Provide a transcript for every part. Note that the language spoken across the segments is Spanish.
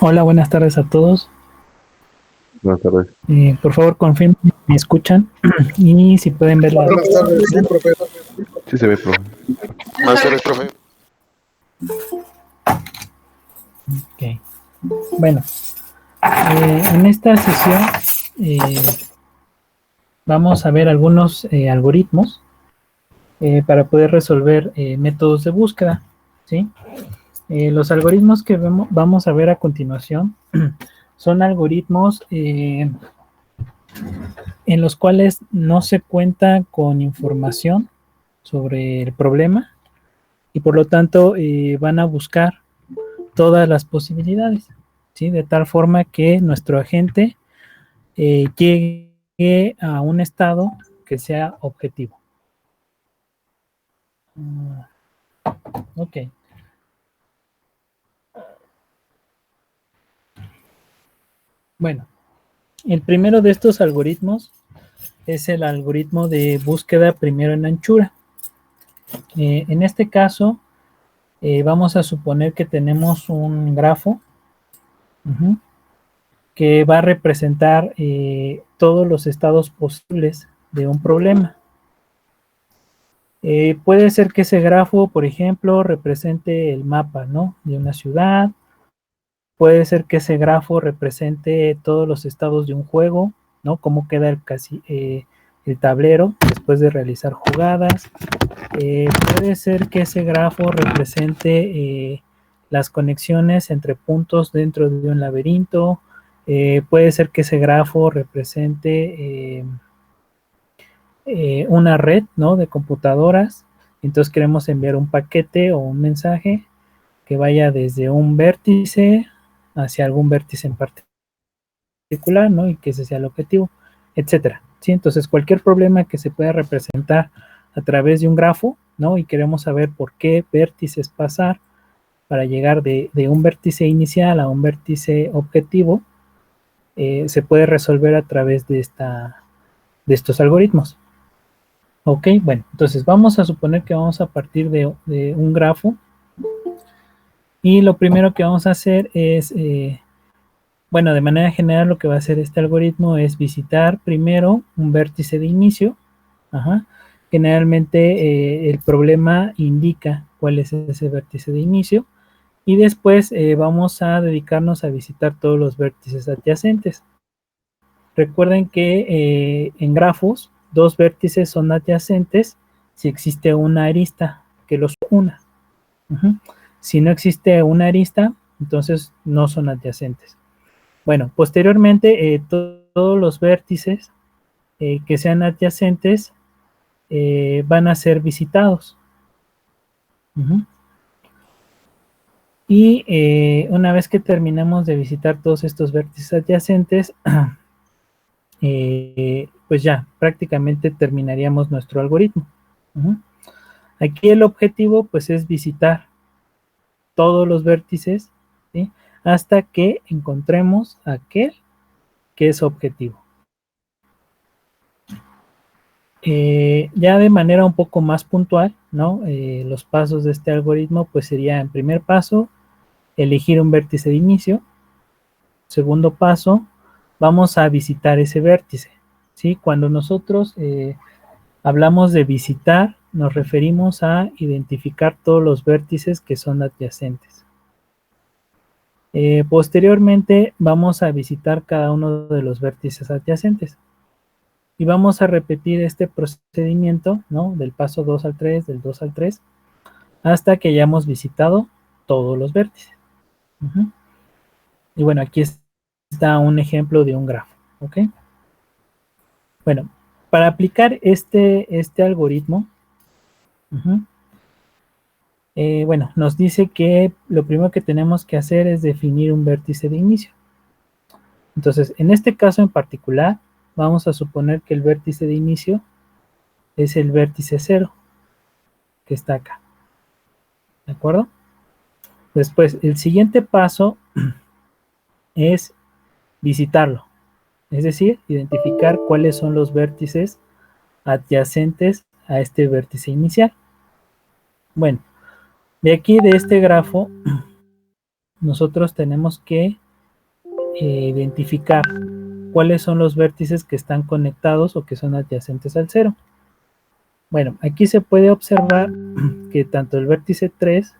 Hola, buenas tardes a todos. Buenas tardes. Por favor, confirmen si me escuchan y si pueden ver la... Buenas tardes, sí, profe. Sí se ve, profe. Buenas tardes, profe. Ok. Bueno, en esta sesión vamos a ver algunos algoritmos para poder resolver métodos de búsqueda, ¿sí? Los algoritmos que vamos a ver a continuación son algoritmos en los cuales no se cuenta con información sobre el problema y por lo tanto van a buscar todas las posibilidades, ¿sí? De tal forma que nuestro agente llegue a un estado que sea objetivo. Ok. Bueno, el primero de estos algoritmos es el algoritmo de búsqueda primero en anchura. En este caso, vamos a suponer que tenemos un grafo que va a representar todos los estados posibles de un problema. Puede ser que ese grafo, por ejemplo, represente el mapa, ¿no?, de una ciudad. Puede ser que ese grafo represente todos los estados de un juego, ¿no? Cómo queda el tablero después de realizar jugadas. Puede ser que ese grafo represente las conexiones entre puntos dentro de un laberinto. Puede ser que ese grafo represente una red, ¿no?, de computadoras. Entonces queremos enviar un paquete o un mensaje que vaya desde un vértice hacia algún vértice en particular, ¿no?, y que ese sea el objetivo, etcétera, ¿sí? Entonces cualquier problema que se pueda representar a través de un grafo, ¿no?, y queremos saber por qué vértices pasar para llegar de un vértice inicial a un vértice objetivo, se puede resolver a través de estos algoritmos. Ok, bueno, entonces vamos a suponer que vamos a partir de un grafo y lo primero que vamos a hacer es, bueno, de manera general lo que va a hacer este algoritmo es visitar primero un vértice de inicio. Generalmente el problema indica cuál es ese vértice de inicio y después vamos a dedicarnos a visitar todos los vértices adyacentes. Recuerden que en grafos, dos vértices son adyacentes si existe una arista que los una. Si no existe una arista, entonces no son adyacentes. Bueno, posteriormente todos los vértices que sean adyacentes van a ser visitados. Y una vez que terminamos de visitar todos estos vértices adyacentes, pues ya prácticamente terminaríamos nuestro algoritmo. Aquí el objetivo pues es visitar todos los vértices, ¿sí?, hasta que encontremos aquel que es objetivo. Ya de manera un poco más puntual, ¿no?, los pasos de este algoritmo pues sería, en primer paso, elegir un vértice de inicio. Segundo paso, vamos a visitar ese vértice, ¿sí? Cuando nosotros hablamos de visitar, nos referimos a identificar todos los vértices que son adyacentes. Posteriormente, vamos a visitar cada uno de los vértices adyacentes. Y vamos a repetir este procedimiento, ¿no?, del paso 2 al 3, del 2 al 3, hasta que hayamos visitado todos los vértices. Y bueno, aquí está un ejemplo de un grafo, ¿ok? Bueno, para aplicar este algoritmo, bueno, nos dice que lo primero que tenemos que hacer es definir un vértice de inicio. Entonces, en este caso en particular, vamos a suponer que el vértice de inicio es el vértice 0, que está acá. ¿De acuerdo? Después, el siguiente paso es visitarlo. Es decir, identificar cuáles son los vértices adyacentes a este vértice inicial. Bueno, de aquí, de este grafo, nosotros tenemos que identificar cuáles son los vértices que están conectados o que son adyacentes al 0. Bueno, aquí se puede observar que tanto el vértice 3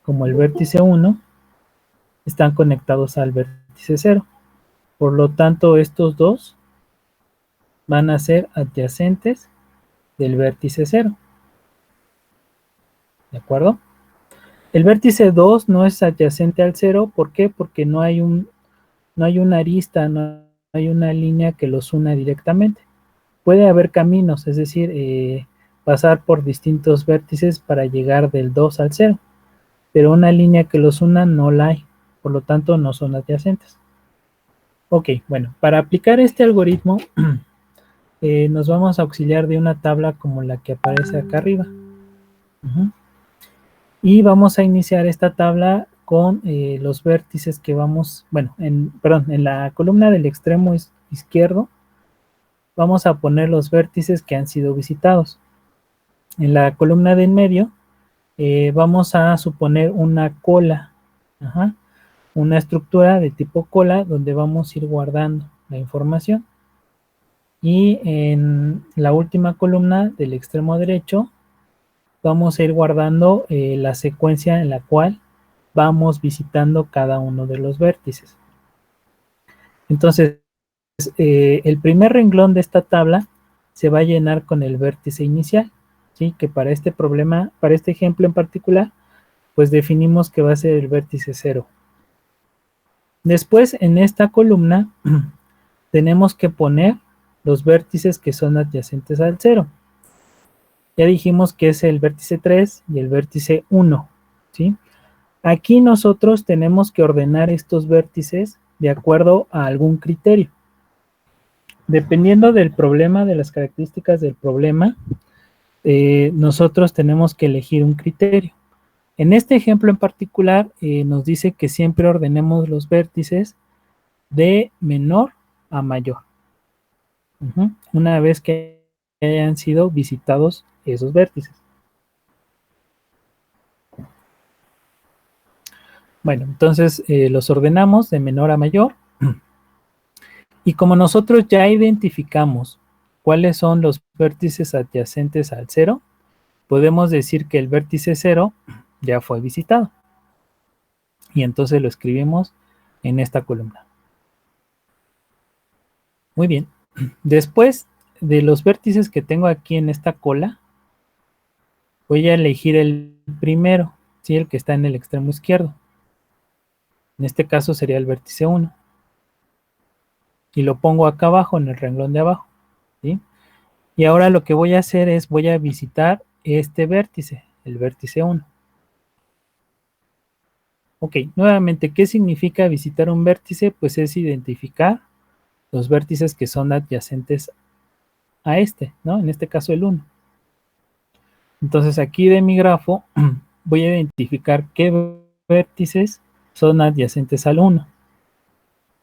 como el vértice 1 están conectados al vértice 0. Por lo tanto, estos dos van a ser adyacentes del vértice 0. ¿De acuerdo? El vértice 2 no es adyacente al 0. ¿Por qué? Porque no hay una arista, no hay una línea que los una directamente. Puede haber caminos, es decir, pasar por distintos vértices para llegar del 2 al 0, pero una línea que los una no la hay, por lo tanto no son adyacentes. Ok, bueno, para aplicar este algoritmo nos vamos a auxiliar de una tabla como la que aparece acá arriba. Y vamos a iniciar esta tabla con los vértices que vamos, bueno, en la columna del extremo izquierdo vamos a poner los vértices que han sido visitados. En la columna de en medio vamos a suponer una cola, una estructura de tipo cola donde vamos a ir guardando la información. Y en la última columna del extremo derecho vamos a ir guardando la secuencia en la cual vamos visitando cada uno de los vértices. Entonces, el primer renglón de esta tabla se va a llenar con el vértice inicial, ¿sí? Que para este problema, para este ejemplo en particular, pues definimos que va a ser el vértice 0. Después, en esta columna, tenemos que poner los vértices que son adyacentes al 0. Ya dijimos que es el vértice 3 y el vértice 1, ¿sí? Aquí nosotros tenemos que ordenar estos vértices de acuerdo a algún criterio. Dependiendo del problema, de las características del problema, nosotros tenemos que elegir un criterio. En este ejemplo en particular, nos dice que siempre ordenemos los vértices de menor a mayor. Una vez que hayan sido visitados esos vértices. Bueno, entonces los ordenamos de menor a mayor. Y como nosotros ya identificamos cuáles son los vértices adyacentes al 0, podemos decir que el vértice 0 ya fue visitado. Y entonces lo escribimos en esta columna. Muy bien. Después de los vértices que tengo aquí en esta cola, voy a elegir el primero, ¿sí? El que está en el extremo izquierdo. En este caso sería el vértice 1. Y lo pongo acá abajo, en el renglón de abajo, ¿sí? Y ahora lo que voy a hacer es, voy a visitar este vértice, el vértice 1. Ok, nuevamente, ¿qué significa visitar un vértice? Pues es identificar los vértices que son adyacentes a este, ¿no? En este caso el 1. Entonces aquí de mi grafo voy a identificar qué vértices son adyacentes al 1.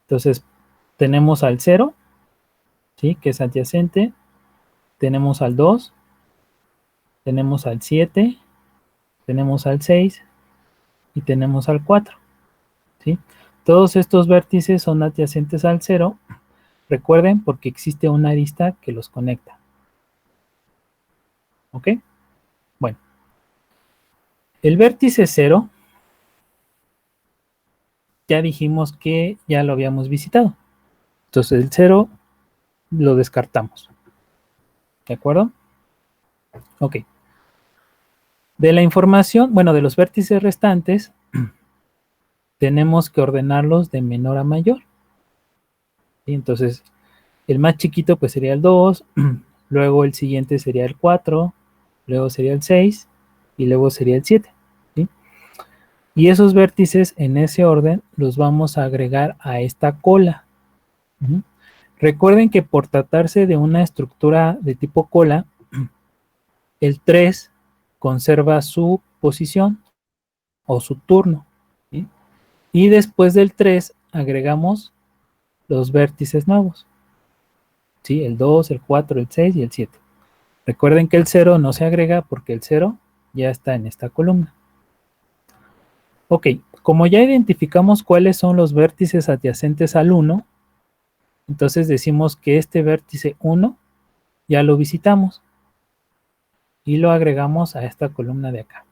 Entonces tenemos al 0, ¿sí? Que es adyacente. Tenemos al 2, tenemos al 7, tenemos al 6 y tenemos al 4, ¿sí? Todos estos vértices son adyacentes al 0, recuerden, porque existe una arista que los conecta. ¿Ok? Bueno, el vértice 0, ya dijimos que ya lo habíamos visitado. Entonces el 0 lo descartamos. ¿De acuerdo? Ok. De la información, bueno, de los vértices restantes, tenemos que ordenarlos de menor a mayor. ¿Sí? Entonces, el más chiquito pues sería el 2, luego el siguiente sería el 4, luego sería el 6 y luego sería el 7. ¿Sí? Y esos vértices en ese orden los vamos a agregar a esta cola. Recuerden que por tratarse de una estructura de tipo cola, el 3 conserva su posición o su turno. ¿Sí? Y después del 3 agregamos los vértices nuevos. ¿Sí? El 2, el 4, el 6 y el 7. Recuerden que el 0 no se agrega porque el 0 ya está en esta columna. Ok, como ya identificamos cuáles son los vértices adyacentes al 1, entonces decimos que este vértice 1 ya lo visitamos y lo agregamos a esta columna de acá.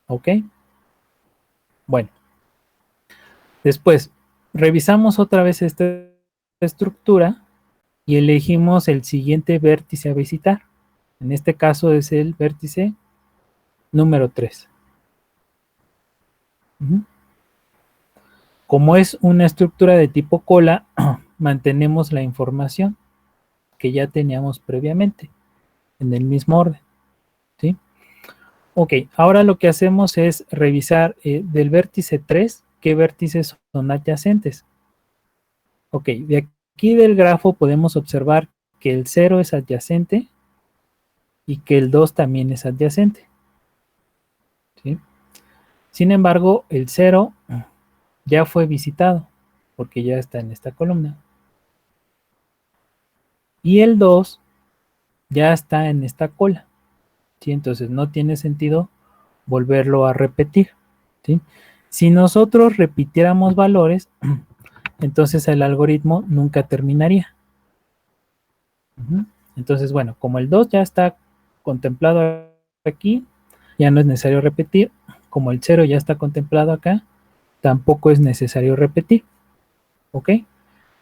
¿Ok? Bueno. Después, revisamos otra vez esta estructura y elegimos el siguiente vértice a visitar. En este caso es el vértice número 3. Como es una estructura de tipo cola, mantenemos la información que ya teníamos previamente en el mismo orden. ¿Sí? Ok, ahora lo que hacemos es revisar del vértice 3 qué vértices son adyacentes. Ok, de aquí del grafo podemos observar que el 0 es adyacente y que el 2 también es adyacente. ¿Sí? Sin embargo, el 0 ya fue visitado porque ya está en esta columna. Y el 2 ya está en esta cola. ¿Sí? Entonces no tiene sentido volverlo a repetir. ¿Sí? Si nosotros repitiéramos valores, entonces el algoritmo nunca terminaría. Entonces, bueno, como el 2 ya está contemplado aquí, ya no es necesario repetir. Como el 0 ya está contemplado acá, tampoco es necesario repetir. ¿Ok?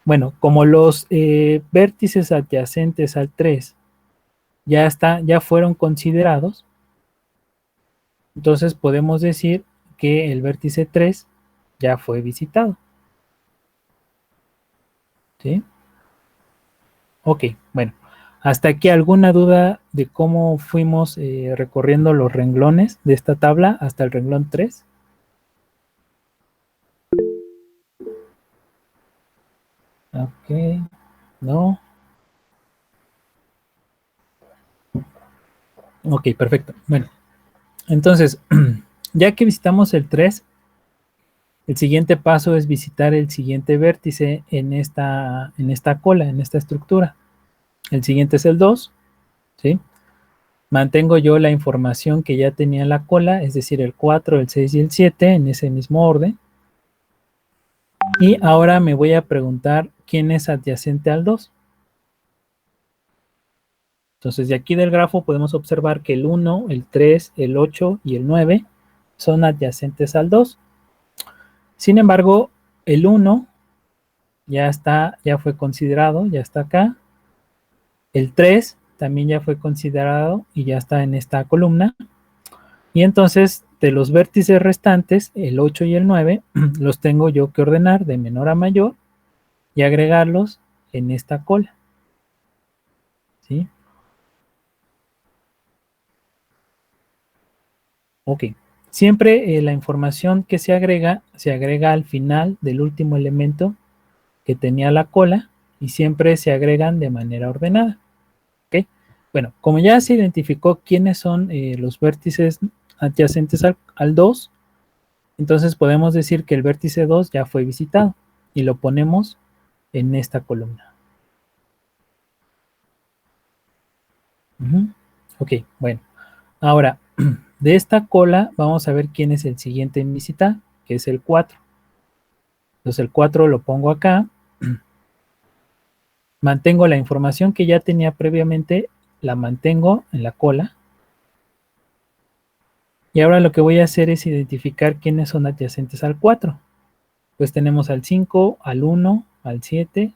Bueno, como los vértices adyacentes al 3 ya fueron considerados, entonces podemos decir que el vértice 3 ya fue visitado. ¿Sí? Ok, bueno. Hasta aquí, ¿alguna duda de cómo fuimos recorriendo los renglones de esta tabla hasta el renglón 3? Ok, no. Ok, perfecto. Bueno, entonces, ya que visitamos el 3, el siguiente paso es visitar el siguiente vértice en esta cola, en esta estructura. El siguiente es el 2, ¿sí? Mantengo yo la información que ya tenía en la cola, es decir, el 4, el 6 y el 7 en ese mismo orden. Y ahora me voy a preguntar quién es adyacente al 2. Entonces, de aquí del grafo podemos observar que el 1, el 3, el 8 y el 9 son adyacentes al 2. Sin embargo, el 1 ya fue considerado, ya está acá. El 3 también ya fue considerado y ya está en esta columna. Y entonces, de los vértices restantes, el 8 y el 9, los tengo yo que ordenar de menor a mayor y agregarlos en esta cola. ¿Sí? Ok. Siempre la información que se agrega al final del último elemento que tenía la cola y siempre se agregan de manera ordenada. ¿Ok? Bueno, como ya se identificó quiénes son los vértices adyacentes al 2, entonces podemos decir que el vértice 2 ya fue visitado y lo ponemos en esta columna. Ok, bueno. Ahora, de esta cola vamos a ver quién es el siguiente en visitar, que es el 4. Entonces el 4 lo pongo acá. Mantengo la información que ya tenía previamente, la mantengo en la cola. Y ahora lo que voy a hacer es identificar quiénes son adyacentes al 4. Pues tenemos al 5, al 1, al 7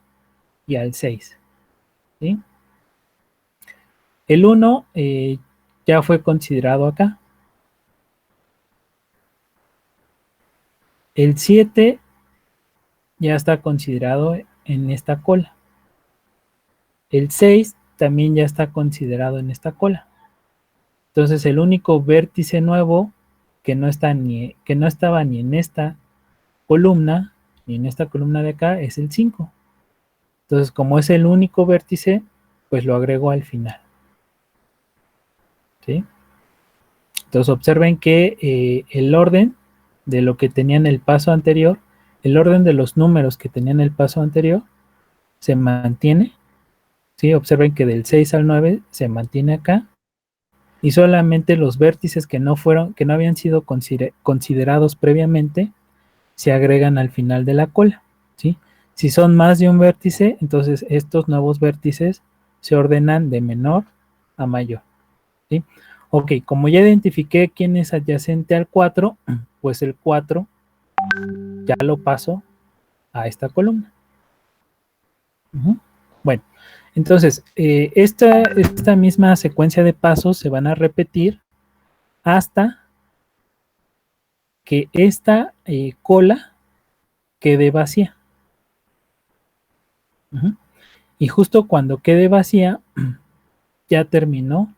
y al 6. ¿Sí? El 1 ya fue considerado acá. El 7 ya está considerado en esta cola. El 6 también ya está considerado en esta cola. Entonces el único vértice nuevo que no estaba ni en esta columna, ni en esta columna de acá, es el 5. Entonces, como es el único vértice, pues lo agrego al final. ¿Sí? Entonces observen que el orden de lo que tenía en el paso anterior, el orden de los números que tenían en el paso anterior, se mantiene. ¿Sí? Observen que del 6 al 9 se mantiene acá. y solamente los vértices que no habían sido considerados previamente se agregan al final de la cola, ¿sí? Si son más de un vértice, entonces estos nuevos vértices se ordenan de menor a mayor, ¿sí? Ok, como ya identifiqué quién es adyacente al 4, pues el 4 ya lo paso a esta columna. Bueno, entonces, esta misma secuencia de pasos se van a repetir hasta que esta cola quede vacía. Y justo cuando quede vacía, ya terminó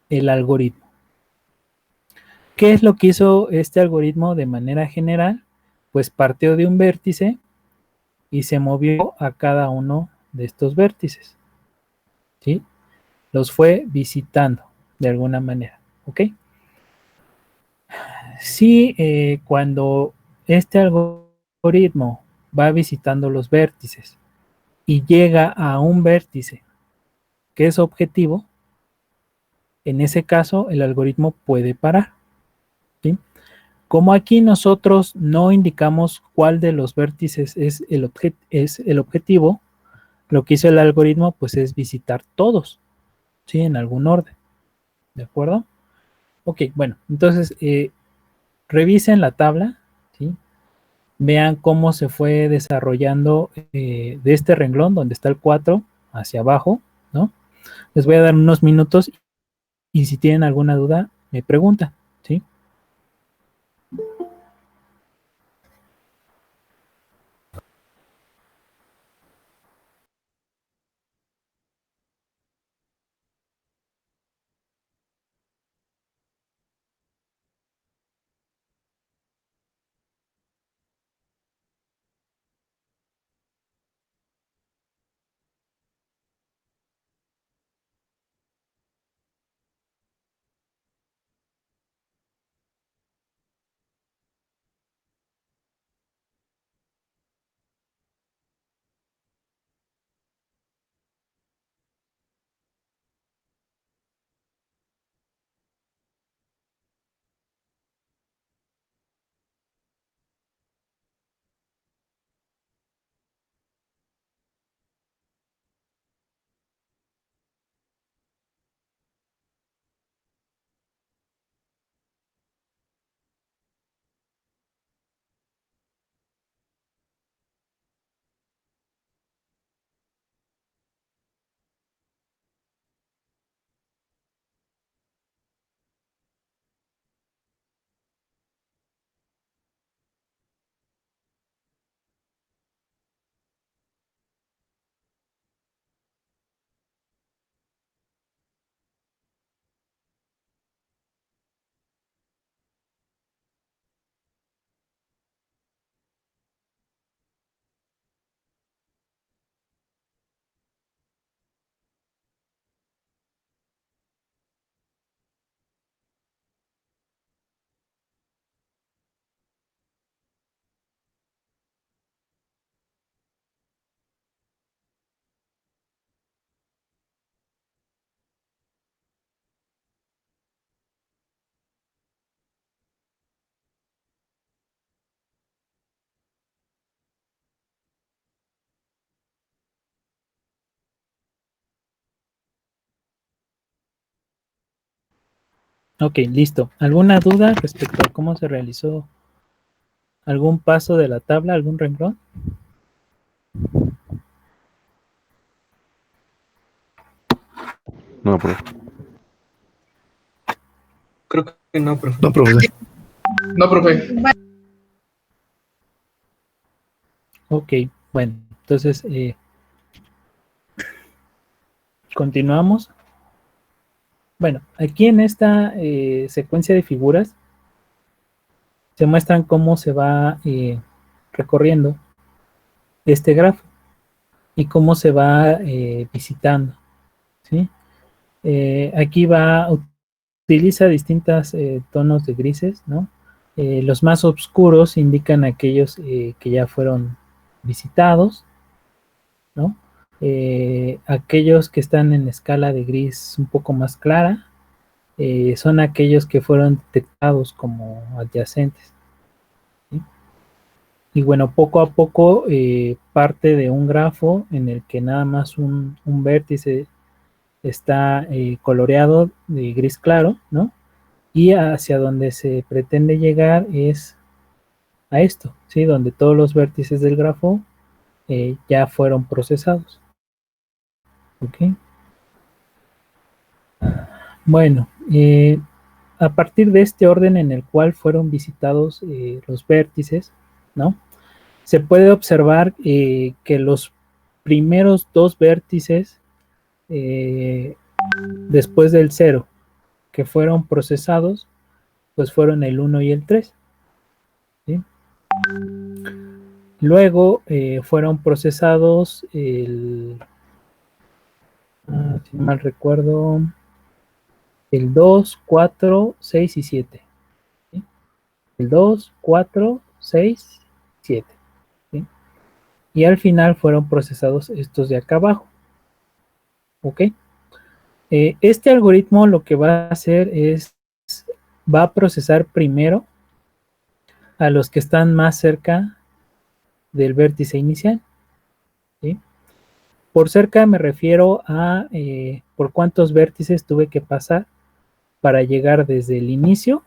el algoritmo. ¿Qué es lo que hizo este algoritmo de manera general? Pues partió de un vértice y se movió a cada uno de estos vértices, ¿sí? Los fue visitando de alguna manera, ¿ok? Si cuando este algoritmo va visitando los vértices y llega a un vértice que es objetivo, en ese caso el algoritmo puede parar, ¿sí? Como aquí nosotros no indicamos cuál de los vértices es el objetivo, lo que hizo el algoritmo pues es visitar todos, ¿sí? En algún orden, ¿de acuerdo? Ok, bueno, entonces revisen la tabla, ¿sí? Vean cómo se fue desarrollando de este renglón donde está el 4 hacia abajo, ¿no? Les voy a dar unos minutos y si tienen alguna duda, me preguntan, ¿sí? Ok, listo. ¿Alguna duda respecto a cómo se realizó algún paso de la tabla, algún renglón? No, profe. Creo que no, profe. No, profe. No, profe. Ok, bueno, entonces continuamos. Bueno, aquí en esta secuencia de figuras se muestran cómo se va recorriendo este grafo y cómo se va visitando, ¿sí? Aquí utiliza distintos tonos de grises, ¿no? Los más oscuros indican aquellos que ya fueron visitados, ¿no? Aquellos que están en escala de gris un poco más clara son aquellos que fueron detectados como adyacentes, ¿sí? Y bueno, poco a poco parte de un grafo en el que nada más un vértice está coloreado de gris claro, ¿no? Y hacia donde se pretende llegar es a esto, ¿sí? Donde todos los vértices del grafo ya fueron procesados. ¿Ok? Bueno, a partir de este orden en el cual fueron visitados los vértices, ¿no? Se puede observar que los primeros dos vértices después del 0 que fueron procesados, pues fueron el 1 y el 3, ¿sí? Luego fueron procesados si mal recuerdo, el 2, 4, 6 y 7, ¿sí? El 2, 4, 6, 7, ¿sí? Y al final fueron procesados estos de acá abajo. ¿Ok? Este algoritmo lo que va a hacer es, va a procesar primero a los que están más cerca del vértice inicial, ¿sí? Por cerca me refiero a por cuántos vértices tuve que pasar para llegar desde el inicio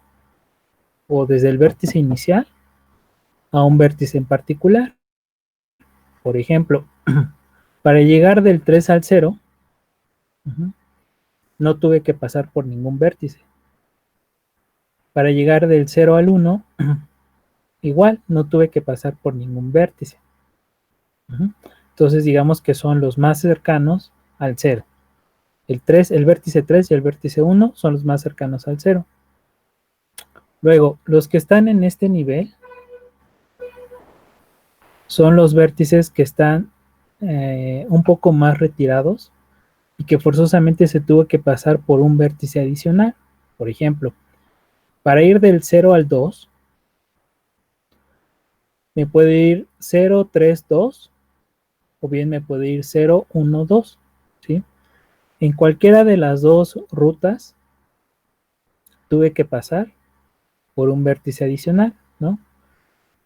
o desde el vértice inicial a un vértice en particular. Por ejemplo, para llegar del 3 al 0, no tuve que pasar por ningún vértice. Para llegar del 0 al 1, igual no tuve que pasar por ningún vértice. Entonces digamos que son los más cercanos al 0. El vértice 3 y el vértice 1 son los más cercanos al 0. Luego, los que están en este nivel son los vértices que están un poco más retirados y que forzosamente se tuvo que pasar por un vértice adicional. Por ejemplo, para ir del 0 al 2, me puede ir 0, 3, 2, o bien me puede ir 0, 1, 2, ¿sí? En cualquiera de las dos rutas tuve que pasar por un vértice adicional, ¿no?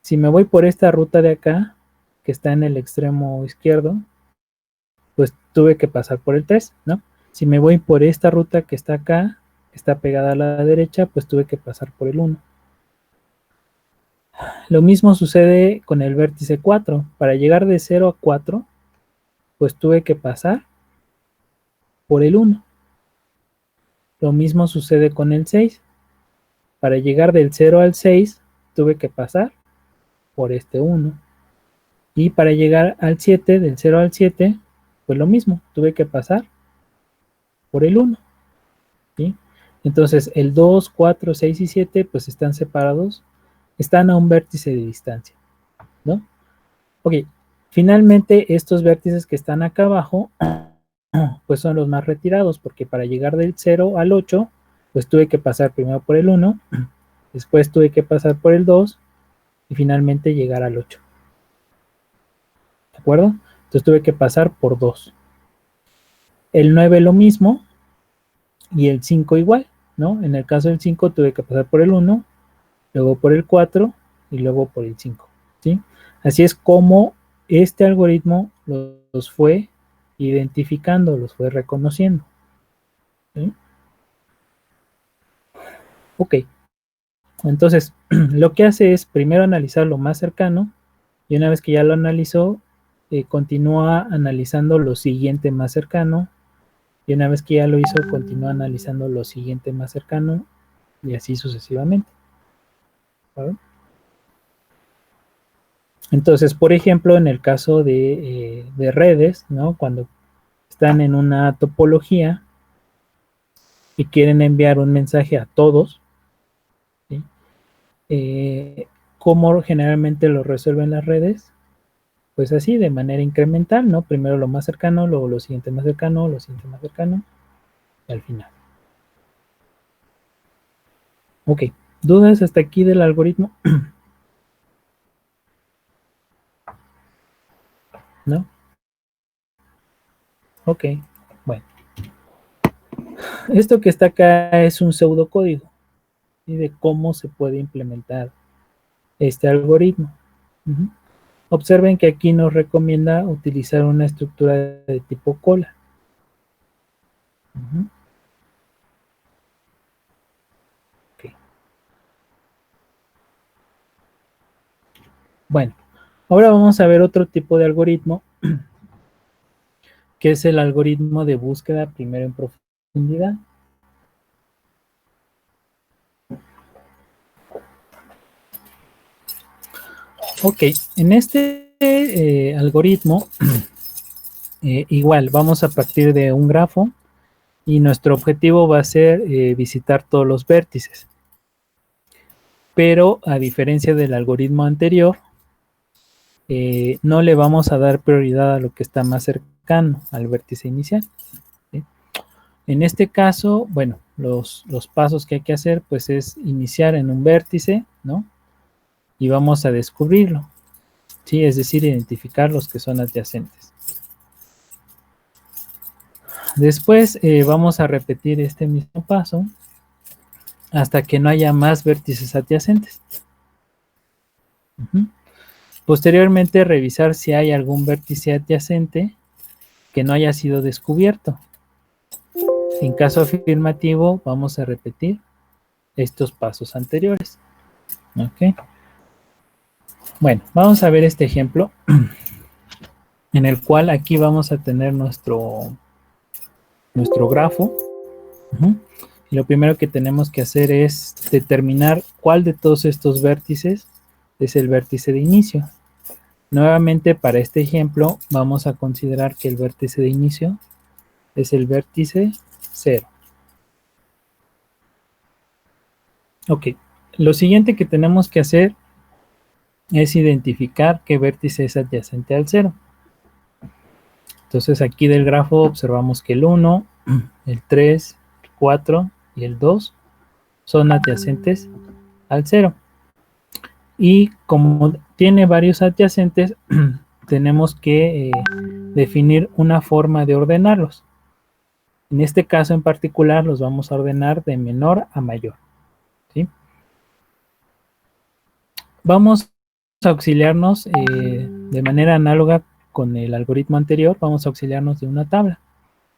Si me voy por esta ruta de acá, que está en el extremo izquierdo, pues tuve que pasar por el 3, ¿no? Si me voy por esta ruta que está acá, que está pegada a la derecha, pues tuve que pasar por el 1. Lo mismo sucede con el vértice 4. Para llegar de 0 a 4, pues tuve que pasar por el 1. Lo mismo sucede con el 6. Para llegar del 0 al 6, tuve que pasar por este 1. Y para llegar al 7, del 0 al 7, pues lo mismo, tuve que pasar por el 1. ¿Sí? Entonces el 2, 4, 6 y 7 pues están separados, están a un vértice de distancia, ¿no? Ok, finalmente estos vértices que están acá abajo pues son los más retirados, porque para llegar del 0 al 8 pues tuve que pasar primero por el 1, después tuve que pasar por el 2 y finalmente llegar al 8. ¿De acuerdo? Entonces tuve que pasar por 2. El 9 lo mismo y el 5 igual, ¿no? En el caso del 5 tuve que pasar por el 1, luego por el 4 y luego por el 5, ¿sí? Así es como este algoritmo los fue identificando, los fue reconociendo, ¿sí? Ok, entonces lo que hace es primero analizar lo más cercano y una vez que ya lo analizó, continúa analizando lo siguiente más cercano y una vez que ya lo hizo, continúa analizando lo siguiente más cercano y así sucesivamente. ¿Vale? Entonces, por ejemplo, en el caso de redes, ¿no? Cuando están en una topología y quieren enviar un mensaje a todos, ¿sí? ¿Cómo generalmente lo resuelven las redes? Pues así, de manera incremental, ¿no? Primero lo más cercano, luego lo siguiente más cercano, lo siguiente más cercano, y al final. Ok, ¿dudas hasta aquí del algoritmo? ¿No? Ok, bueno. Esto que está acá es un pseudocódigo, ¿sí? De cómo se puede implementar este algoritmo. Observen que aquí nos recomienda utilizar una estructura de tipo cola. Okay. Bueno, ahora vamos a ver otro tipo de algoritmo, que es el algoritmo de búsqueda primero en profundidad. Ok, en este algoritmo, igual vamos a partir de un grafo y nuestro objetivo va a ser visitar todos los vértices. Pero a diferencia del algoritmo anterior, no le vamos a dar prioridad a lo que está más cercano al vértice inicial, ¿sí? En este caso, bueno, los pasos que hay que hacer pues es iniciar en un vértice, ¿no? Y vamos a descubrirlo, ¿sí? Es decir, identificar los que son adyacentes. Después vamos a repetir este mismo paso hasta que no haya más vértices adyacentes. Posteriormente, revisar si hay algún vértice adyacente que no haya sido descubierto. En caso afirmativo, vamos a repetir estos pasos anteriores. ¿Ok? Bueno, vamos a ver este ejemplo en el cual aquí vamos a tener nuestro grafo. Y lo primero que tenemos que hacer es determinar cuál de todos estos vértices es el vértice de inicio. Nuevamente, para este ejemplo, vamos a considerar que el vértice de inicio es el vértice 0. Ok, lo siguiente que tenemos que hacer es identificar qué vértice es adyacente al 0. Entonces aquí del grafo observamos que el 1, el 3, el 4 y el 2 son adyacentes al 0. Y como tiene varios adyacentes, tenemos que definir una forma de ordenarlos. En este caso en particular los vamos a ordenar de menor a mayor, ¿sí? Vamos a auxiliarnos de manera análoga con el algoritmo anterior, vamos a auxiliarnos de una tabla.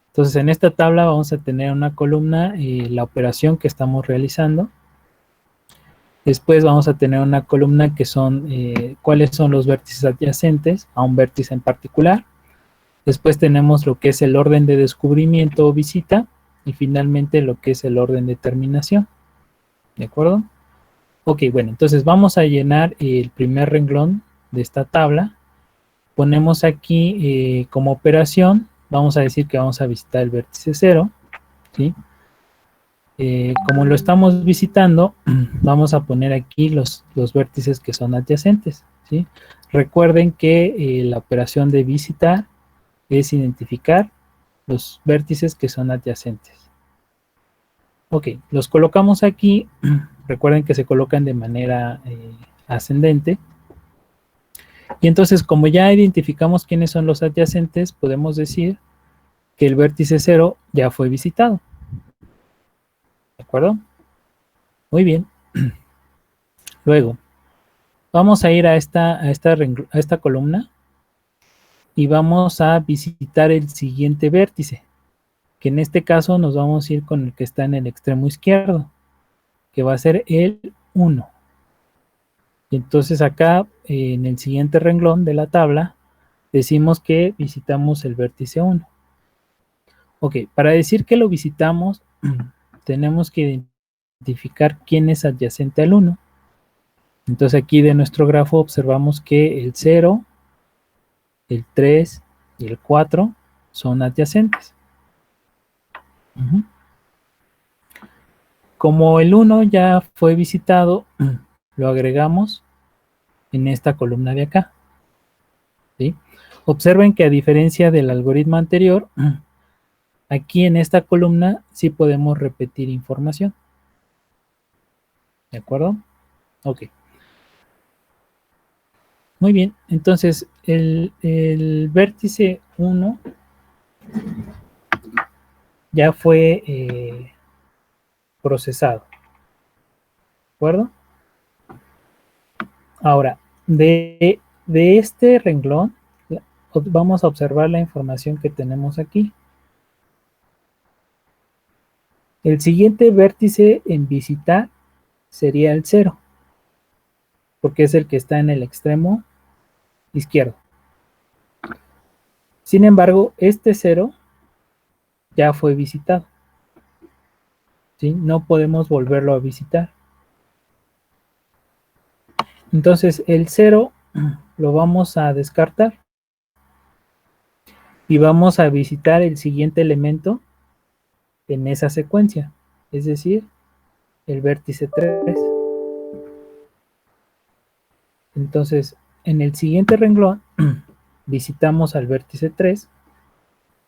Entonces en esta tabla vamos a tener una columna, la operación que estamos realizando. Después vamos a tener una columna que son cuáles son los vértices adyacentes a un vértice en particular. Después tenemos lo que es el orden de descubrimiento o visita y finalmente lo que es el orden de terminación. ¿De acuerdo? Ok, bueno, entonces vamos a llenar el primer renglón de esta tabla. Ponemos aquí como operación, vamos a decir que vamos a visitar el vértice 0, ¿sí? Como lo estamos visitando, vamos a poner aquí los vértices que son adyacentes, ¿sí? Recuerden que la operación de visitar es identificar los vértices que son adyacentes. Ok, los colocamos aquí. Recuerden que se colocan de manera ascendente. Y entonces, como ya identificamos quiénes son los adyacentes, podemos decir que el vértice 0 ya fue visitado. ¿De acuerdo? Muy bien. Luego, vamos a ir a esta columna y vamos a visitar el siguiente vértice, que en este caso nos vamos a ir con el que está en el extremo izquierdo, que va a ser el 1. Y entonces acá, en el siguiente renglón de la tabla, decimos que visitamos el vértice 1. Ok, para decir que lo visitamos, tenemos que identificar quién es adyacente al 1. Entonces aquí de nuestro grafo observamos que el 0, el 3 y el 4 son adyacentes. Como el 1 ya fue visitado, lo agregamos en esta columna de acá, ¿sí? Observen que a diferencia del algoritmo anterior, aquí en esta columna sí podemos repetir información. ¿De acuerdo? Ok. Muy bien, entonces el vértice 1 ya fue procesado. ¿De acuerdo? Ahora, de este renglón, vamos a observar la información que tenemos aquí. El siguiente vértice en visitar sería el 0, porque es el que está en el extremo izquierdo. Sin embargo, este 0 ya fue visitado, ¿sí? No podemos volverlo a visitar. Entonces, el 0 lo vamos a descartar y vamos a visitar el siguiente elemento en esa secuencia, es decir, el vértice 3. Entonces, en el siguiente renglón visitamos al vértice 3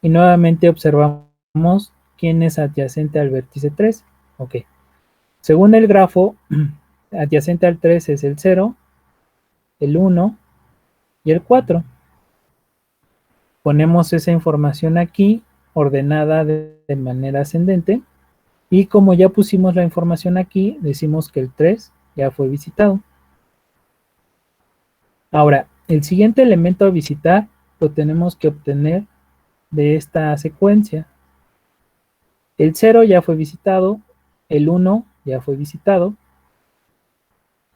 y nuevamente observamos quién es adyacente al vértice 3. Ok. Según el grafo, adyacente al 3 es el 0, el 1 y el 4. Ponemos esa información aquí ordenada de manera ascendente y como ya pusimos la información aquí, decimos que el 3 ya fue visitado. Ahora, el siguiente elemento a visitar lo tenemos que obtener de esta secuencia. El 0 ya fue visitado, el 1 ya fue visitado,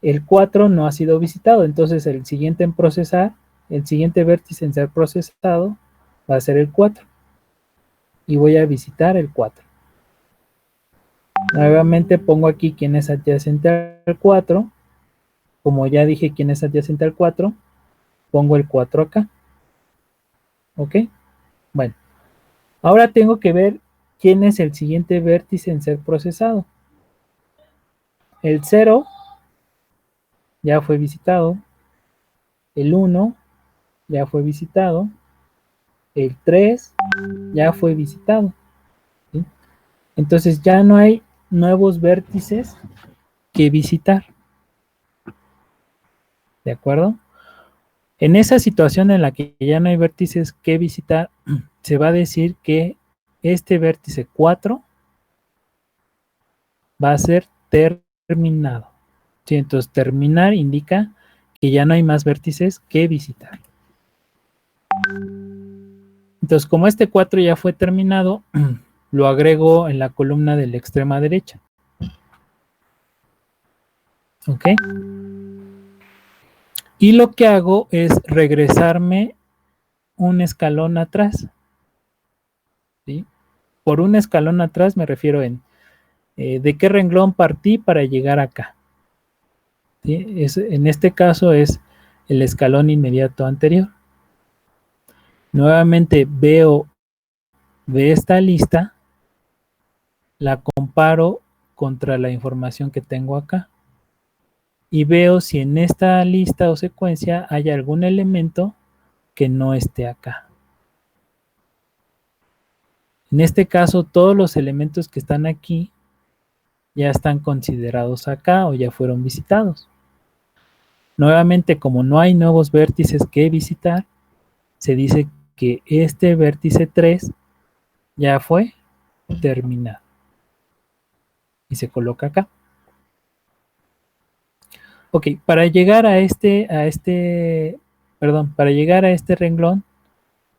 el 4 no ha sido visitado, entonces el siguiente en procesar, el siguiente vértice en ser procesado va a ser el 4. Y voy a visitar el 4. Nuevamente pongo aquí quién es adyacente al 4. Como ya dije quién es adyacente al 4, pongo el 4 acá. ¿Ok? Bueno, ahora tengo que ver quién es el siguiente vértice en ser procesado. El 0 ya fue visitado. El 1 ya fue visitado. El 3 ya fue visitado. ¿Sí? Entonces ya no hay nuevos vértices que visitar. ¿De acuerdo? En esa situación en la que ya no hay vértices que visitar, se va a decir que este vértice 4 va a ser terminado. ¿Sí? Entonces, terminar indica que ya no hay más vértices que visitar. Entonces, como este 4 ya fue terminado, lo agrego en la columna de la extrema derecha. ¿Ok? Y lo que hago es regresarme un escalón atrás. ¿Sí? Por un escalón atrás me refiero en de qué renglón partí para llegar acá. ¿Sí? En este caso es el escalón inmediato anterior. Nuevamente veo de esta lista, la comparo contra la información que tengo acá y veo si en esta lista o secuencia hay algún elemento que no esté acá. En este caso, todos los elementos que están aquí ya están considerados acá o ya fueron visitados. Nuevamente, como no hay nuevos vértices que visitar, se dice que este vértice 3 ya fue terminado y se coloca acá. Ok, para llegar a para llegar a este renglón,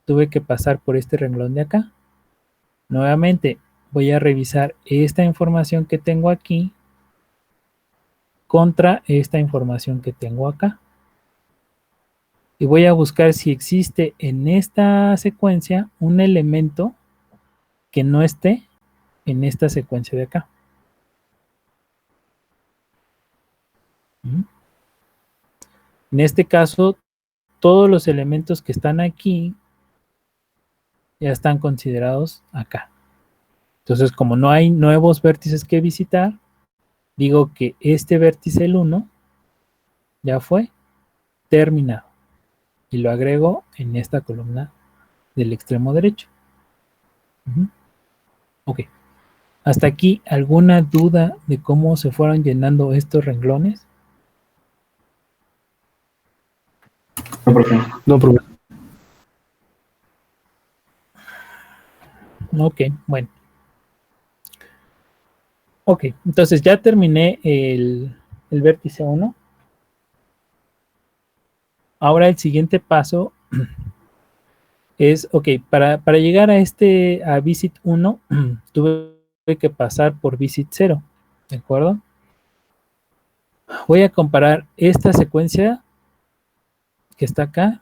tuve que pasar por este renglón de acá. Nuevamente, voy a revisar esta información que tengo aquí contra esta información que tengo acá. Y voy a buscar si existe en esta secuencia un elemento que no esté en esta secuencia de acá. En este caso, todos los elementos que están aquí ya están considerados acá. Entonces, como no hay nuevos vértices que visitar, digo que este vértice, el 1, ya fue terminado. Y lo agrego en esta columna del extremo derecho. Ok. Hasta aquí, ¿alguna duda de cómo se fueron llenando estos renglones? No, profe. No, profe. Ok, bueno. Ok, entonces ya terminé el vértice 1. Ahora el siguiente paso es, ok, para llegar a visit 1, tuve que pasar por visit 0, ¿de acuerdo? Voy a comparar esta secuencia que está acá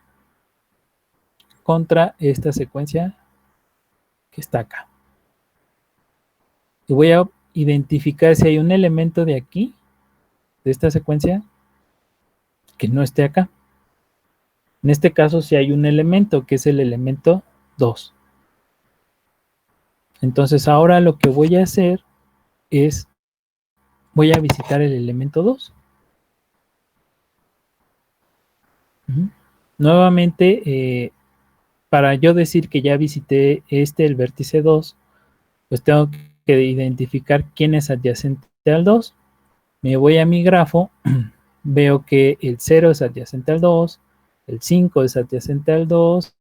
contra esta secuencia que está acá. Y voy a identificar si hay un elemento de aquí, de esta secuencia, que no esté acá. En este caso, si hay un elemento, que es el elemento 2. Entonces, ahora lo que voy a hacer es, voy a visitar el elemento 2. Nuevamente, para yo decir que ya visité el vértice 2, pues tengo que identificar quién es adyacente al 2. Me voy a mi grafo, veo que el 0 es adyacente al 2, el 5 es adyacente al 2,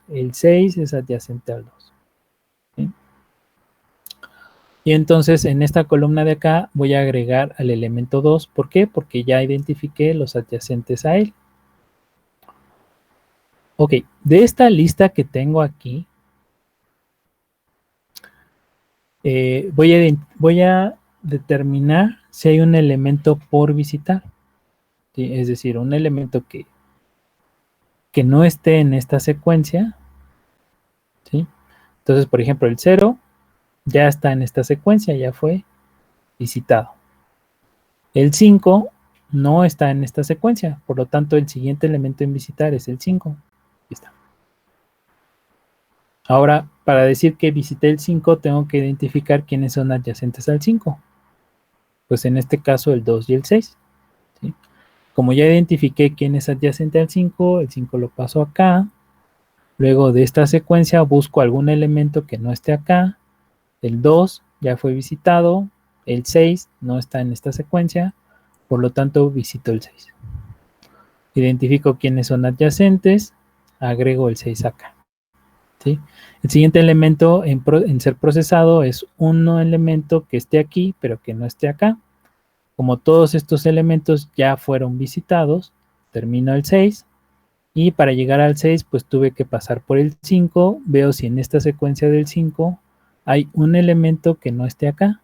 el 6 es adyacente al 2. ¿Sí? Y entonces en esta columna de acá voy a agregar al elemento 2. ¿Por qué? Porque ya identifiqué los adyacentes a él. Ok, de esta lista que tengo aquí, voy a determinar si hay un elemento por visitar. ¿Sí? Es decir, un elemento que no esté en esta secuencia. ¿Sí? Entonces, por ejemplo, el 0 ya está en esta secuencia, ya fue visitado. El 5 no está en esta secuencia, por lo tanto, el siguiente elemento en visitar es el 5. Ahí está. Ahora, para decir que visité el 5, tengo que identificar quiénes son adyacentes al 5. Pues en este caso, el 2 y el 6. ¿Sí? Como ya identifiqué quién es adyacente al 5, el 5 lo paso acá. Luego de esta secuencia busco algún elemento que no esté acá. El 2 ya fue visitado. El 6 no está en esta secuencia. Por lo tanto, visito el 6. Identifico quiénes son adyacentes. Agrego el 6 acá. ¿Sí? El siguiente elemento en ser procesado es un elemento que esté aquí, pero que no esté acá. Como todos estos elementos ya fueron visitados, termino el 6. Y para llegar al 6, pues tuve que pasar por el 5. Veo si en esta secuencia del 5 hay un elemento que no esté acá.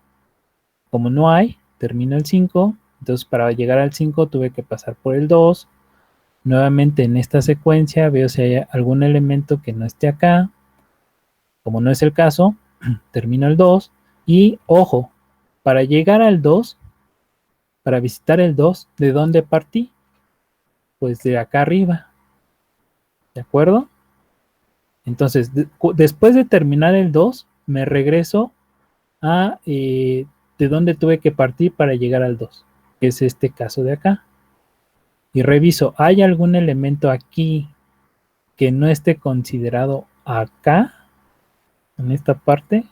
Como no hay, termino el 5. Entonces, para llegar al 5 tuve que pasar por el 2. Nuevamente en esta secuencia veo si hay algún elemento que no esté acá. Como no es el caso, termino el 2. Y, ojo, para llegar al 2, para visitar el 2, ¿de dónde partí? Pues de acá arriba. ¿De acuerdo? Entonces, después de terminar el 2, me regreso a de dónde tuve que partir para llegar al 2, que es este caso de acá. Y reviso, ¿hay algún elemento aquí que no esté considerado acá, en esta parte?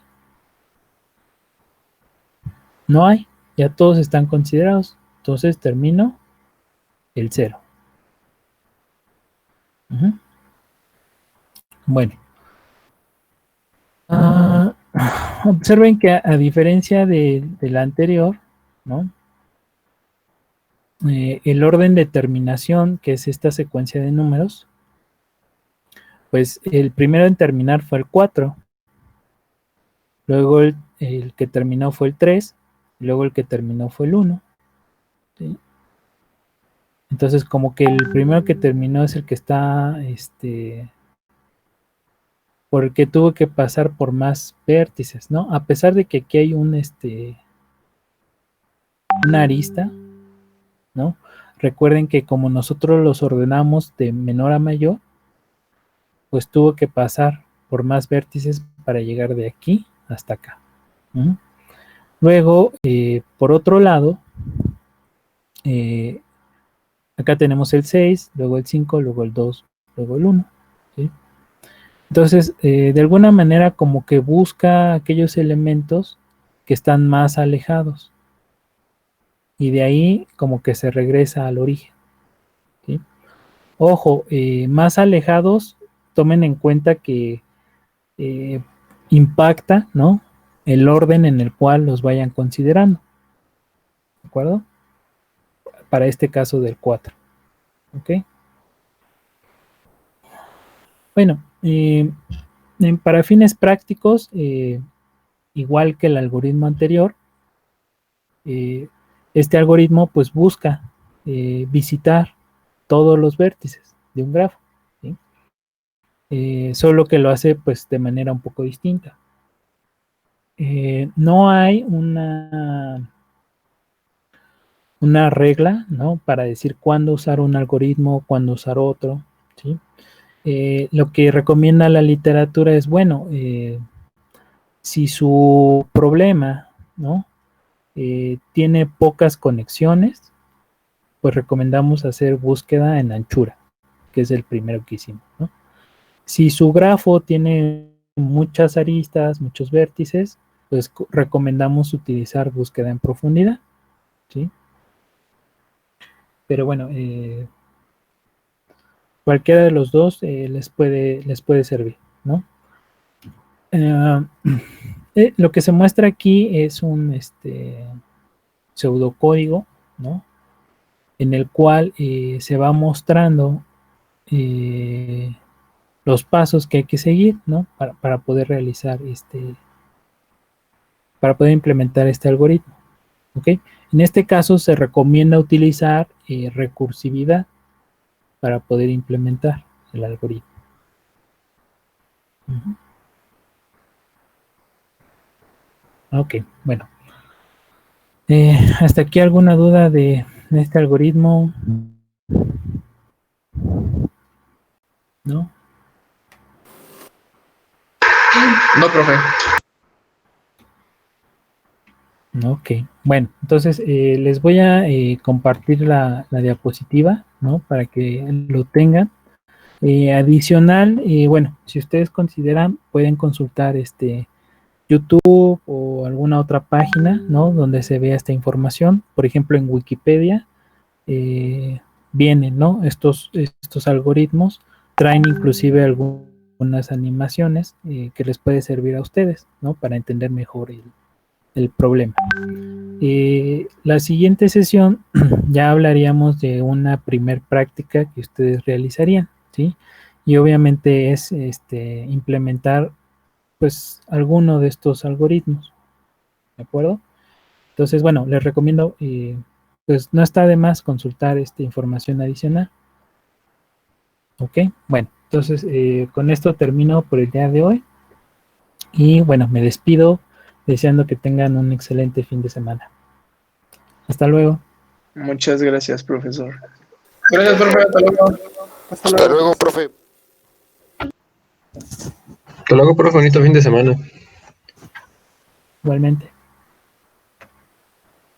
No hay, ya todos están considerados. Entonces termino el 0. Bueno. Observen que a diferencia de la anterior, ¿no? El orden de terminación, que es esta secuencia de números, pues el primero en terminar fue el 4, luego el que terminó fue el 3, y luego el que terminó fue el 1. ¿Sí? Entonces, como que el primero que terminó es el que está, porque tuvo que pasar por más vértices, ¿no? A pesar de que aquí hay una arista, ¿no? Recuerden que como nosotros los ordenamos de menor a mayor, pues tuvo que pasar por más vértices para llegar de aquí hasta acá. Luego, por otro lado, acá tenemos el 6, luego el 5, luego el 2, luego el 1. ¿Sí? Entonces, de alguna manera como que busca aquellos elementos que están más alejados. Y de ahí como que se regresa al origen. ¿Sí? Ojo, más alejados, tomen en cuenta que impacta, ¿no? el orden en el cual los vayan considerando. ¿De acuerdo? Para este caso del 4. ¿Ok? Bueno, para fines prácticos, igual que el algoritmo anterior, este algoritmo pues busca visitar todos los vértices de un grafo, ¿sí? Solo que lo hace pues de manera un poco distinta. No hay una regla, ¿no?, para decir cuándo usar un algoritmo, cuándo usar otro, ¿sí? Lo que recomienda la literatura es, bueno, si su problema, ¿no?, tiene pocas conexiones, pues recomendamos hacer búsqueda en anchura, que es el primero que hicimos, ¿no? Si su grafo tiene muchas aristas, muchos vértices, pues recomendamos utilizar búsqueda en profundidad, ¿sí? Pero bueno, cualquiera de los dos les puede servir, ¿no? Lo que se muestra aquí es un pseudocódigo, ¿no?, en el cual se va mostrando los pasos que hay que seguir, ¿no?, para poder realizar para poder implementar este algoritmo. ¿Ok? En este caso se recomienda utilizar recursividad para poder implementar el algoritmo. Ok, bueno. ¿Hasta aquí alguna duda de este algoritmo? ¿No? No, profe. Ok, bueno, entonces les voy a compartir la diapositiva, ¿no?, para que lo tengan. Adicional, bueno, si ustedes consideran, pueden consultar YouTube o alguna otra página, ¿no?, donde se vea esta información. Por ejemplo, en Wikipedia vienen, ¿no?, estos algoritmos, traen inclusive algunas animaciones que les puede servir a ustedes, ¿no?, para entender mejor el problema. La siguiente sesión ya hablaríamos de una primer práctica que ustedes realizarían, ¿sí? Y obviamente es implementar pues alguno de estos algoritmos, ¿de acuerdo? Entonces, bueno, les recomiendo, pues no está de más consultar esta información adicional. ¿Ok? Bueno, entonces con esto termino por el día de hoy. Y bueno, me despido deseando que tengan un excelente fin de semana. Hasta luego. Muchas gracias, profesor. Gracias, profe. Hasta luego. Hasta luego, profe. Hasta luego, profe. Bonito fin de semana. Igualmente.